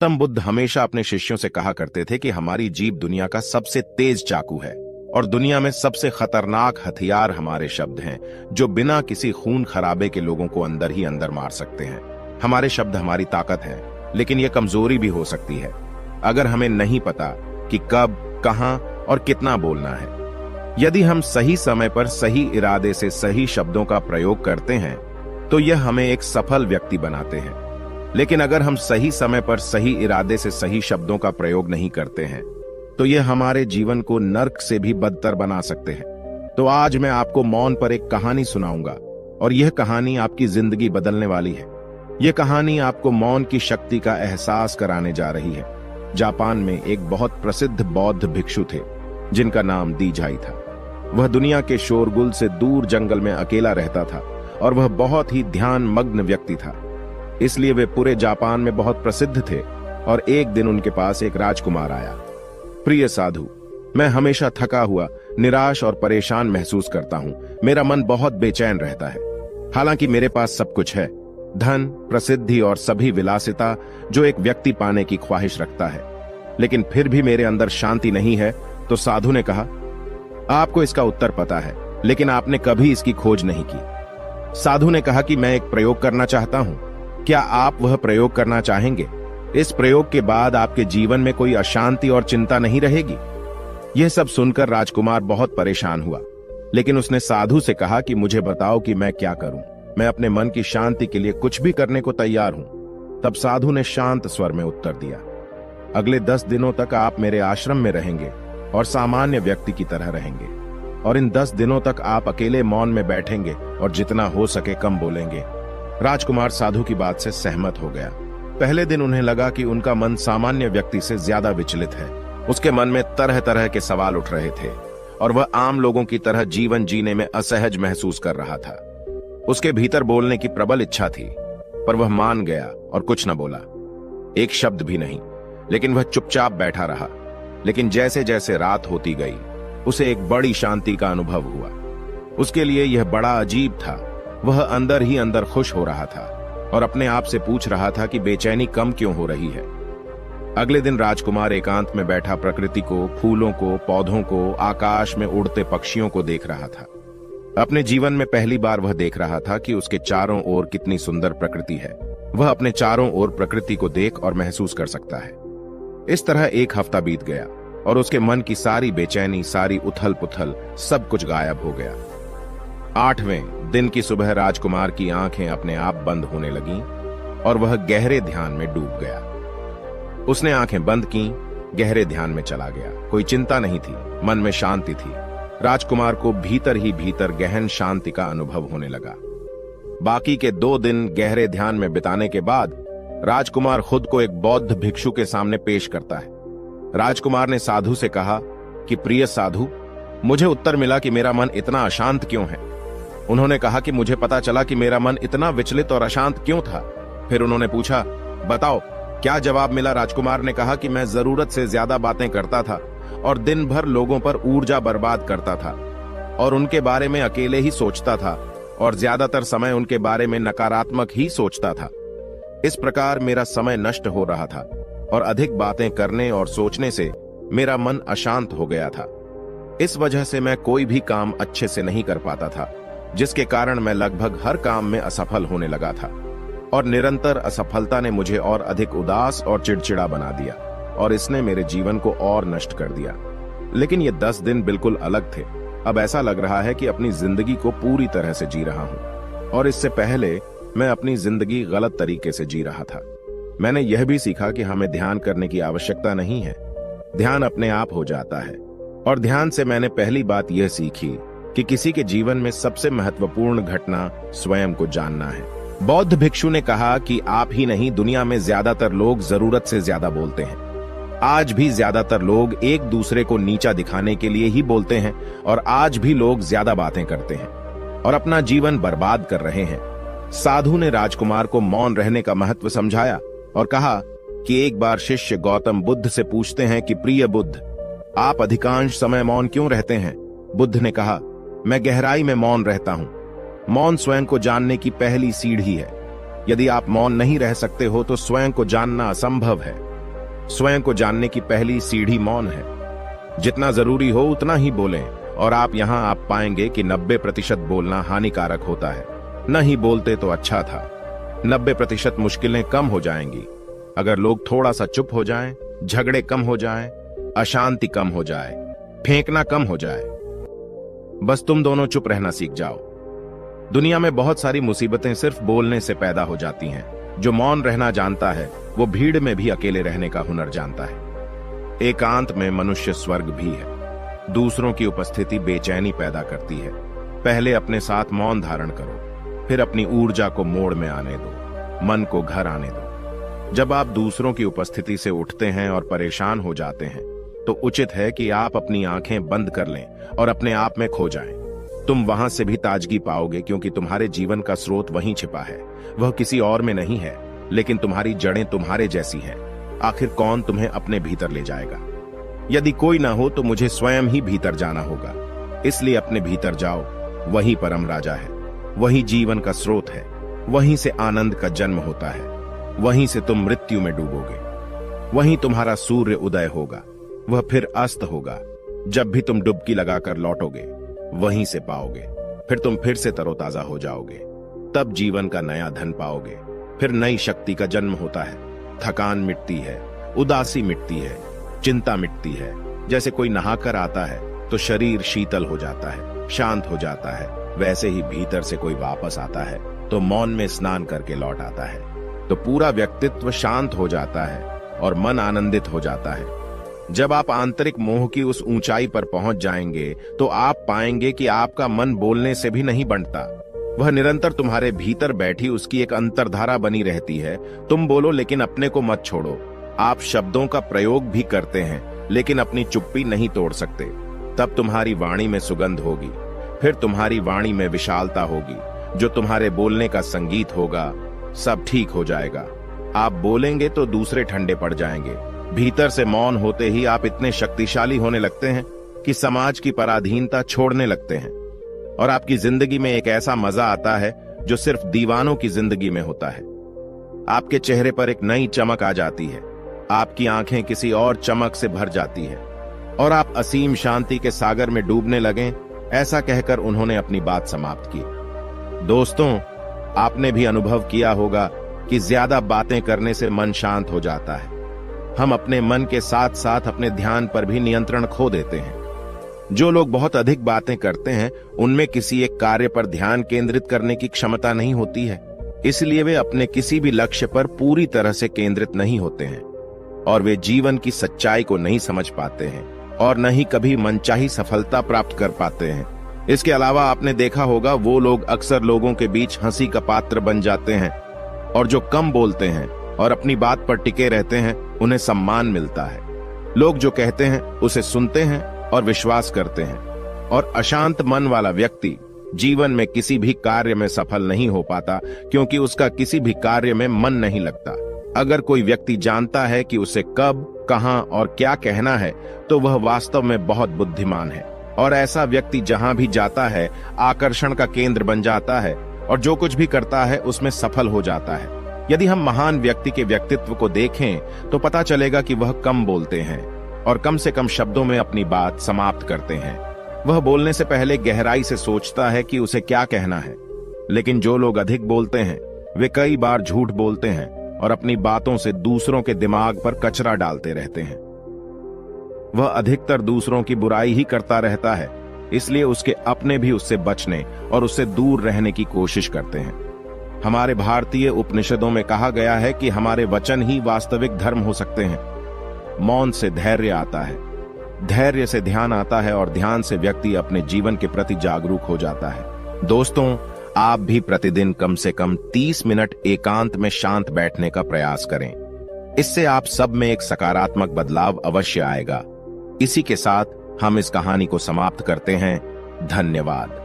गौतम बुद्ध हमेशा अपने शिष्यों से कहा करते थे कि हमारी जीभ दुनिया का सबसे तेज चाकू है और दुनिया में सबसे खतरनाक हथियार हमारे शब्द हैं, जो बिना किसी खून खराबे के लोगों को अंदर ही अंदर मार सकते हैं। हमारे शब्द हमारी ताकत है, लेकिन यह कमजोरी भी हो सकती है अगर हमें नहीं पता कि कब, कहां और कितना बोलना है। यदि हम सही समय पर सही इरादे से सही शब्दों का प्रयोग करते हैं तो यह हमें एक सफल व्यक्ति बनाते हैं, लेकिन अगर हम सही समय पर सही इरादे से सही शब्दों का प्रयोग नहीं करते हैं तो यह हमारे जीवन को नर्क से भी बदतर बना सकते हैं। तो आज मैं आपको मौन पर एक कहानी सुनाऊंगा और यह कहानी आपकी जिंदगी बदलने वाली है। यह कहानी आपको मौन की शक्ति का एहसास कराने जा रही है। जापान में एक बहुत प्रसिद्ध बौद्ध भिक्षु थे जिनका नाम दीजाई था। वह दुनिया के शोरगुल से दूर जंगल में अकेला रहता था और वह बहुत ही ध्यान मग्न व्यक्ति था, इसलिए वे पूरे जापान में बहुत प्रसिद्ध थे। और एक दिन उनके पास एक राजकुमार आया। प्रिय साधु, मैं हमेशा थका हुआ, निराश और परेशान महसूस करता हूं। मेरा मन बहुत बेचैन रहता है। हालांकि मेरे पास सब कुछ है, धन, प्रसिद्धि और सभी विलासिता जो एक व्यक्ति पाने की ख्वाहिश रखता है, लेकिन फिर भी मेरे अंदर शांति नहीं है। तो साधु ने कहा, आपको इसका उत्तर पता है, लेकिन आपने कभी इसकी खोज नहीं की। साधु ने कहा कि मैं एक प्रयोग करना चाहता हूं। क्या आप वह प्रयोग करना चाहेंगे? इस प्रयोग के बाद आपके जीवन में कोई अशांति और चिंता नहीं रहेगी। यह सब सुनकर राजकुमार बहुत परेशान हुआ, लेकिन उसने साधु से कहा कि मुझे बताओ कि मैं क्या करूं। मैं अपने मन की शांति के लिए कुछ भी करने को तैयार हूं। तब साधु ने शांत स्वर में उत्तर दिया, अगले 10 दिनों तक आप मेरे आश्रम में रहेंगे और सामान्य व्यक्ति की तरह रहेंगे, और इन 10 दिनों तक आप अकेले मौन में बैठेंगे और जितना हो सके कम बोलेंगे। राजकुमार साधु की बात से सहमत हो गया। पहले दिन उन्हें लगा कि उनका मन सामान्य व्यक्ति से ज्यादा विचलित है। उसके मन में तरह तरह के सवाल उठ रहे थे और वह आम लोगों की तरह जीवन जीने में असहज महसूस कर रहा था। उसके भीतर बोलने की प्रबल इच्छा थी, पर वह मान गया और कुछ न बोला, एक शब्द भी नहीं। लेकिन वह चुपचाप बैठा रहा। लेकिन जैसे जैसे रात होती गई, उसे एक बड़ी शांति का अनुभव हुआ। उसके लिए यह बड़ा अजीब था। वह अंदर ही अंदर खुश हो रहा था और अपने आप से पूछ रहा था कि बेचैनी कम क्यों हो रही है। अगले दिन राजकुमार एकांत में बैठा प्रकृति को, फूलों को, पौधों को, आकाश में उड़ते पक्षियों को देख रहा था। अपने जीवन में पहली बार वह देख रहा था कि उसके चारों ओर कितनी सुंदर प्रकृति है। वह अपने चारों ओर प्रकृति को देख और महसूस कर सकता है। इस तरह एक हफ्ता बीत गया और उसके मन की सारी बेचैनी, सारी उथल पुथल, सब कुछ गायब हो गया। 8वें दिन की सुबह राजकुमार की आंखें अपने आप बंद होने लगीं और वह गहरे ध्यान में डूब गया। उसने आंखें बंद की, गहरे ध्यान में चला गया। कोई चिंता नहीं थी, मन में शांति थी। राजकुमार को भीतर ही भीतर गहन शांति का अनुभव होने लगा। बाकी के 2 दिन गहरे ध्यान में बिताने के बाद राजकुमार खुद को एक बौद्ध भिक्षु के सामने पेश करता है। राजकुमार ने साधु से कहा कि प्रिय साधु, मुझे उत्तर मिला कि मेरा मन इतना अशांत क्यों है। उन्होंने कहा कि मुझे पता चला कि मेरा मन इतना विचलित और अशांत क्यों था। फिर उन्होंने पूछा, बताओ क्या जवाब मिला? राजकुमार ने कहा कि मैं जरूरत से ज्यादा बातें करता था और दिन भर लोगों पर ऊर्जा बर्बाद करता था और उनके बारे में अकेले ही सोचता था और ज्यादातर समय उनके बारे में नकारात्मक ही सोचता था। इस प्रकार मेरा समय नष्ट हो रहा था और अधिक बातें करने और सोचने से मेरा मन अशांत हो गया था। इस वजह से मैं कोई भी काम अच्छे से नहीं कर पाता था, जिसके कारण मैं लगभग हर काम में असफल होने लगा था और निरंतर असफलता ने मुझे और अधिक उदास और चिड़चिड़ा बना दिया और इसने मेरे जीवन को और नष्ट कर दिया। लेकिन ये 10 दिन बिल्कुल अलग थे। अब ऐसा लग रहा है कि अपनी जिंदगी को पूरी तरह से जी रहा हूं और इससे पहले मैं अपनी जिंदगी गलत तरीके से जी रहा था। मैंने यह भी सीखा कि हमें ध्यान करने की आवश्यकता नहीं है, ध्यान अपने आप हो जाता है। और ध्यान से मैंने पहली बात यह सीखी कि किसी के जीवन में सबसे महत्वपूर्ण घटना स्वयं को जानना है। बौद्ध भिक्षु ने कहा कि आप ही नहीं, दुनिया में ज्यादातर लोग जरूरत से ज्यादा बोलते हैं। आज भी ज्यादातर लोग एक दूसरे को नीचा दिखाने के लिए ही बोलते हैं और आज भी लोग ज्यादा बातें करते हैं और अपना जीवन बर्बाद कर रहे हैं। साधु ने राजकुमार को मौन रहने का महत्व समझाया और कहा कि एक बार शिष्य गौतम बुद्ध से पूछते हैं कि प्रिय बुद्ध, आप अधिकांश समय मौन क्यों रहते हैं? बुद्ध ने कहा, मैं गहराई में मौन रहता हूं। मौन स्वयं को जानने की पहली सीढ़ी है। यदि आप मौन नहीं रह सकते हो तो स्वयं को जानना असंभव है। स्वयं को जानने की पहली सीढ़ी मौन है। जितना जरूरी हो उतना ही बोलें, और आप पाएंगे कि 90% बोलना हानिकारक होता है। नहीं बोलते तो अच्छा था। 90% मुश्किलें कम हो जाएंगी अगर लोग थोड़ा सा चुप हो जाएं, झगड़े कम हो जाएं, अशांति कम हो जाए, फेंकना कम हो जाए। बस तुम दोनों चुप रहना सीख जाओ। दुनिया में बहुत सारी मुसीबतें सिर्फ बोलने से पैदा हो जाती हैं। जो मौन रहना जानता है वो भीड़ में भी अकेले रहने का हुनर जानता है। एकांत में मनुष्य स्वर्ग भी है। दूसरों की उपस्थिति बेचैनी पैदा करती है। पहले अपने साथ मौन धारण करो, फिर अपनी ऊर्जा को मोड़ में आने दो, मन को घर आने दो। जब आप दूसरों की उपस्थिति से उठते हैं और परेशान हो जाते हैं तो उचित है कि आप अपनी आंखें बंद कर लें और अपने आप में खो जाएं। तुम वहां से भी ताजगी पाओगे, क्योंकि तुम्हारे जीवन का स्रोत वहीं छिपा है। वह किसी और में नहीं है, लेकिन तुम्हारी जड़ें तुम्हारे जैसी हैं। आखिर कौन तुम्हें अपने भीतर ले जाएगा? यदि कोई ना हो तो मुझे स्वयं ही भीतर जाना होगा। इसलिए अपने भीतर जाओ। वही परम राजा है, वही जीवन का स्रोत है, वहीं से आनंद का जन्म होता है, वहीं से तुम मृत्यु में डूबोगे, वहीं तुम्हारा सूर्य उदय होगा, वह फिर अस्त होगा। जब भी तुम डुबकी लगाकर लौटोगे वहीं से पाओगे। फिर तुम फिर से तरोताजा हो जाओगे। तब जीवन का नया धन पाओगे। फिर नई शक्ति का जन्म होता है। थकान मिटती है, उदासी मिटती है, चिंता मिटती है। जैसे कोई नहाकर आता है तो शरीर शीतल हो जाता है, शांत हो जाता है, वैसे ही भीतर से कोई वापस आता है तो मौन में स्नान करके लौट आता है तो पूरा व्यक्तित्व शांत हो जाता है और मन आनंदित हो जाता है। जब आप आंतरिक मोह की उस ऊंचाई पर पहुंच जाएंगे तो आप पाएंगे कि आपका मन बोलने से भी नहीं बनता। वह निरंतर तुम्हारे भीतर बैठी उसकी एक अंतर्धारा बनी रहती है। तुम बोलो लेकिन अपने को मत छोड़ो। आप शब्दों का प्रयोग भी करते हैं लेकिन अपनी चुप्पी नहीं तोड़ सकते। तब तुम्हारी वाणी में सुगंध होगी, फिर तुम्हारी वाणी में विशालता होगी, जो तुम्हारे बोलने का संगीत होगा। सब ठीक हो जाएगा। आप बोलेंगे तो दूसरे ठंडे पड़ जाएंगे। भीतर से मौन होते ही आप इतने शक्तिशाली होने लगते हैं कि समाज की पराधीनता छोड़ने लगते हैं और आपकी जिंदगी में एक ऐसा मजा आता है जो सिर्फ दीवानों की जिंदगी में होता है। आपके चेहरे पर एक नई चमक आ जाती है, आपकी आंखें किसी और चमक से भर जाती है और आप असीम शांति के सागर में डूबने लगें। ऐसा कहकर उन्होंने अपनी बात समाप्त की। दोस्तों, आपने भी अनुभव किया होगा कि ज्यादा बातें करने से मन शांत हो जाता है। हम अपने मन के साथ साथ अपने ध्यान पर भी नियंत्रण खो देते हैं। जो लोग बहुत अधिक बातें करते हैं उनमें किसी एक कार्य पर ध्यान केंद्रित करने की क्षमता नहीं होती है, इसलिए वे अपने किसी भी लक्ष्य पर पूरी तरह से केंद्रित नहीं होते हैं और वे जीवन की सच्चाई को नहीं समझ पाते हैं और न ही कभी मनचाही सफलता प्राप्त कर पाते हैं। इसके अलावा आपने देखा होगा वो लोग अक्सर लोगों के बीच हंसी का पात्र बन जाते हैं और जो कम बोलते हैं और अपनी बात पर टिके रहते हैं उन्हें सम्मान मिलता है। लोग जो कहते हैं उसे सुनते हैं और विश्वास करते हैं और अशांत मन वाला व्यक्ति जीवन में किसी भी कार्य में सफल नहीं हो पाता, क्योंकि उसका किसी भी कार्य में मन नहीं लगता। अगर कोई व्यक्ति जानता है कि उसे कब, कहां और क्या कहना है तो वह वास्तव में बहुत बुद्धिमान है और ऐसा व्यक्ति जहां भी जाता है आकर्षण का केंद्र बन जाता है और जो कुछ भी करता है उसमें सफल हो जाता है। यदि हम महान व्यक्ति के व्यक्तित्व को देखें तो पता चलेगा कि वह कम बोलते हैं और कम से कम शब्दों में अपनी बात समाप्त करते हैं। वह बोलने से पहले गहराई से सोचता है कि उसे क्या कहना है। लेकिन जो लोग अधिक बोलते हैं वे कई बार झूठ बोलते हैं और अपनी बातों से दूसरों के दिमाग पर कचरा डालते रहते हैं। वह अधिकतर दूसरों की बुराई ही करता रहता है, इसलिए उसके अपने भी उससे बचने और उससे दूर रहने की कोशिश करते हैं। हमारे भारतीय उपनिषदों में कहा गया है कि हमारे वचन ही वास्तविक धर्म हो सकते हैं। मौन से धैर्य आता है, धैर्य से ध्यान आता है और ध्यान से व्यक्ति अपने जीवन के प्रति जागरूक हो जाता है। दोस्तों, आप भी प्रतिदिन कम से कम 30 मिनट एकांत में शांत बैठने का प्रयास करें। इससे आप सब में एक सकारात्मक बदलाव अवश्य आएगा। इसी के साथ हम इस कहानी को समाप्त करते हैं। धन्यवाद।